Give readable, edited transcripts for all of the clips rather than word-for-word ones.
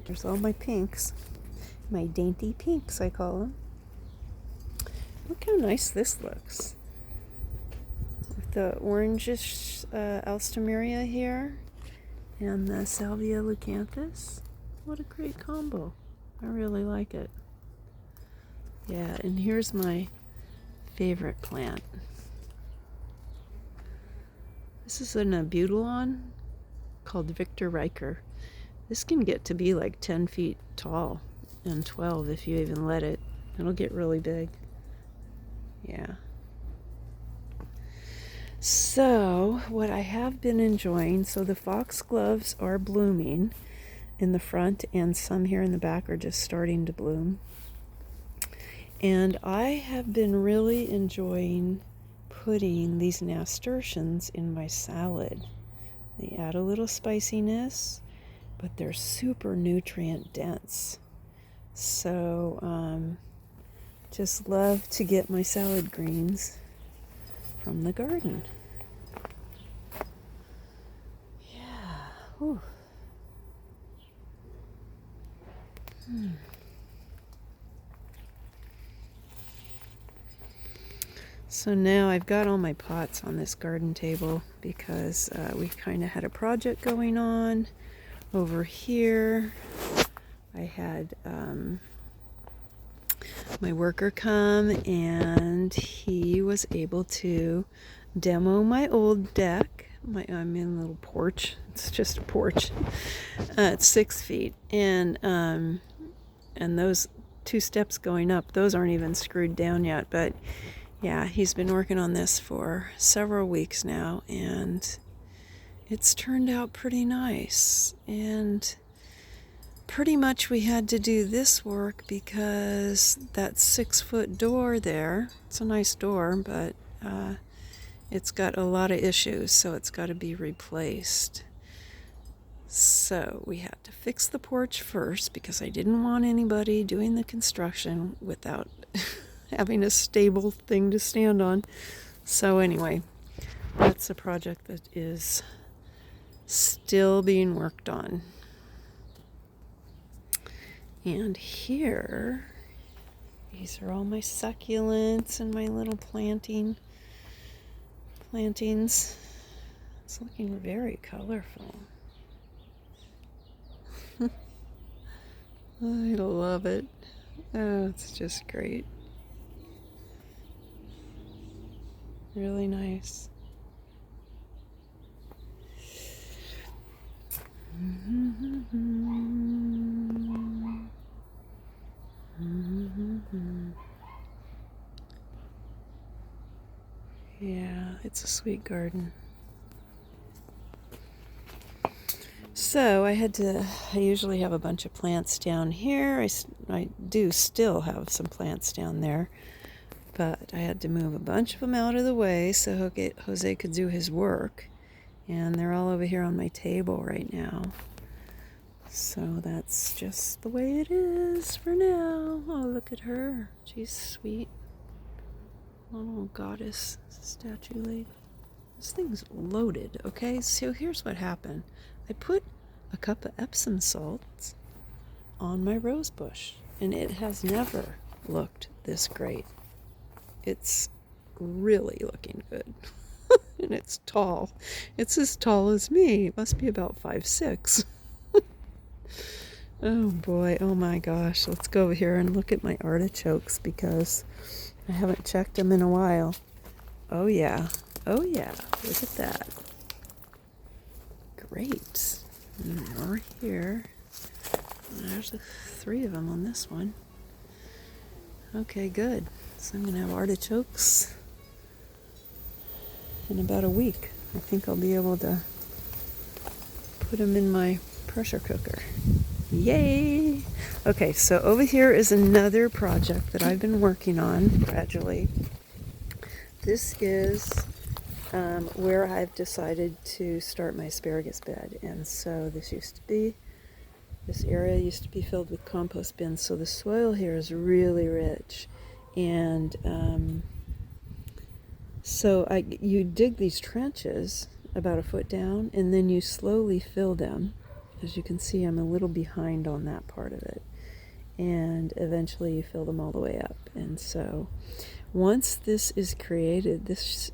There's all my pinks. My dainty pinks, I call them. Look how nice this looks. With the orangish alstroemeria here and the salvia leucanthus. What a great combo. I really like it. Yeah, and here's my favorite plant. This is an abutulon called Victor Riker. This can get to be like 10 feet tall and 12 if you even let it. It'll get really big. Yeah. So, what I have been enjoying, so the foxgloves are blooming in the front and some here in the back are just starting to bloom. And I have been really enjoying putting these nasturtiums in my salad. They add a little spiciness, but they're super nutrient dense. So just love to get my salad greens from the garden. Yeah. Whew. So now I've got all my pots on this garden table because we kind of had a project going on over here. I had my worker come and he was able to demo my old deck. I'm in a little porch. It's just a porch. It's 6 feet, and those 2 steps going up, those aren't even screwed down yet, but yeah, he's been working on this for several weeks now, and it's turned out pretty nice. And pretty much we had to do this work because that 6-foot door there, it's a nice door, but it's got a lot of issues, so it's got to be replaced. So we had to fix the porch first because I didn't want anybody doing the construction without having a stable thing to stand on. So anyway, that's a project that is still being worked on. And here, these are all my succulents and my little plantings. It's looking very colorful. I love it. Oh, it's just great. Really nice. Yeah, it's a sweet garden. So I usually have a bunch of plants down here. I do still have some plants down there, but I had to move a bunch of them out of the way so Jose could do his work. And they're all over here on my table right now. So that's just the way it is for now. Oh, look at her. She's sweet. Little goddess statue lady. This thing's loaded, okay? So here's what happened. I put a cup of Epsom salts on my rose bush, and it has never looked this great. It's really looking good. And it's tall. It's as tall as me. It must be about 5'6". Oh boy, oh my gosh. Let's go over here and look at my artichokes because I haven't checked them in a while. Oh yeah, look at that. Great. And more here. There's 3 of them on this one. Okay, good. So I'm going to have artichokes in about a week. I think I'll be able to put them in my pressure cooker. Yay! Okay, so over here is another project that I've been working on gradually. This is where I've decided to start my asparagus bed. And so this area used to be filled with compost bins, so the soil here is really rich. And so you dig these trenches about a foot down, and then you slowly fill them As you can see, I'm a little behind on that part of it. And eventually you fill them all the way up. And so once this is created, this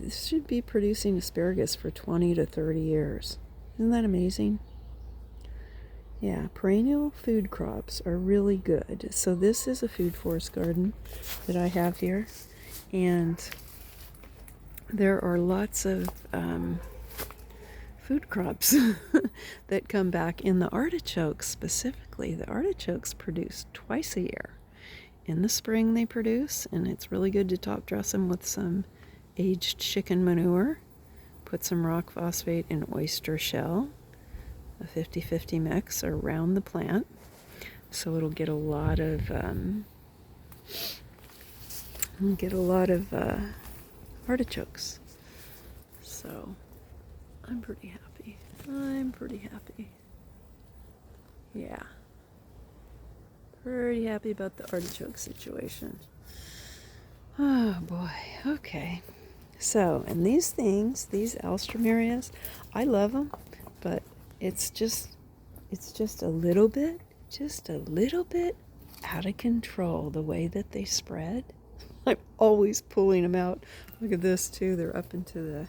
should be producing asparagus for 20 to 30 years. Isn't that amazing? Yeah, perennial food crops are really good. So this is a food forest garden that I have here. And there are lots of food crops that come back in the artichokes specifically. The artichokes produce twice a year. In the spring they produce, and it's really good to top dress them with some aged chicken manure. Put some rock phosphate and oyster shell, a 50-50 mix around the plant, so it'll get a lot of artichokes. So I'm pretty happy. Yeah. Pretty happy about the artichoke situation. Oh boy. Okay. So, and these things, these alströmerias, I love them, but it's just a little bit out of control the way that they spread. I'm always pulling them out. Look at this too. They're up into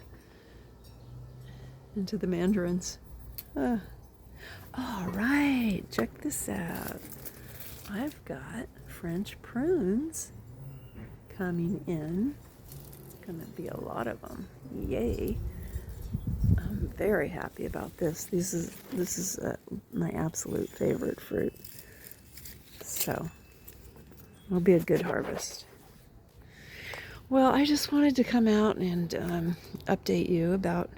the mandarins. All right, check this out. I've got French prunes coming in. Gonna be a lot of them. Yay! I'm very happy about this. This is my absolute favorite fruit. So it'll be a good harvest. Well, I just wanted to come out and update you about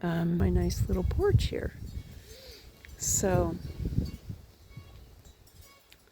my nice little porch here. So